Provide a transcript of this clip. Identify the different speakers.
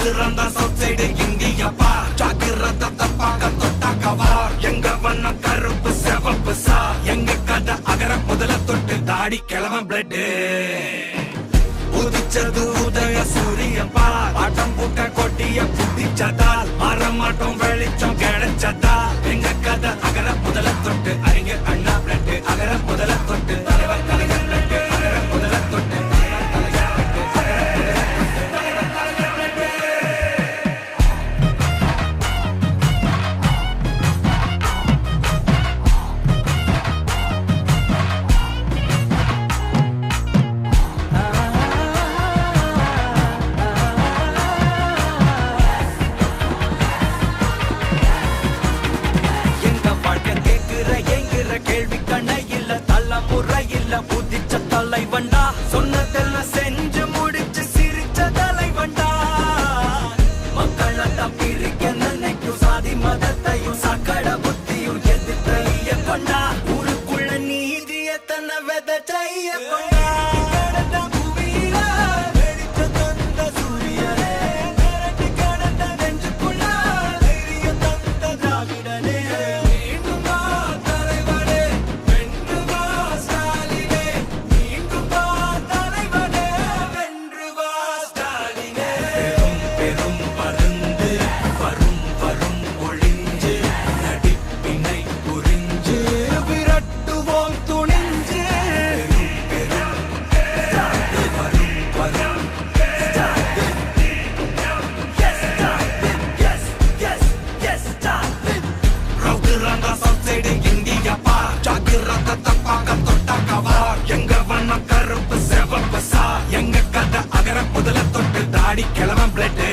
Speaker 1: ரவுடிரந்தா south side India பார் ஜாக்கிரதை தப்பாக தொட்டா கவார் எங்க வண்ணம் கருப்பு செவப்பு சா எங்க கதை அகர முதல தொட்டு தாடி கிளவன் பிளட் உதிச்சது உதய சூரியன் பார் ஆட்டம் பூட்ட கொட்டிய புதிச்சதால் மாறமாட்டோம் வெளிச்சம் கிடைச்சதா எங்க கதை அகர முதல தொட்டு அறிஞர் அண்ணா பிளட் அகர முதல தொட்டு தலைவர் கலைஞர் பிளட் அகர முதல தொட்டு கேள்வி கண்ண இல்ல தலைமுறை இல்ல புதிச்ச தலைவண்டா சொன்னதெல்லாம் செஞ்சு முடிச்சு சிரிச்ச தலைவண்டா மக்களெல்லாம் பிரிக்க நினைக்கும் சாதி மதத்தையும் சக்கட புத்தியும் எதிர்த்தைய கொண்டா ஊருக்குள்ள நீதிய தன்னை விதைச்சைய கொண்டா இந்தியா பார் ஜாக்கிரதை தப்பாக தொட்டா கவார் எங்க வண்ணம் கருப்பு செவப்பு சா எங்க கதை அகர முதல தொட்டு தாடி கிளவன் பிளட்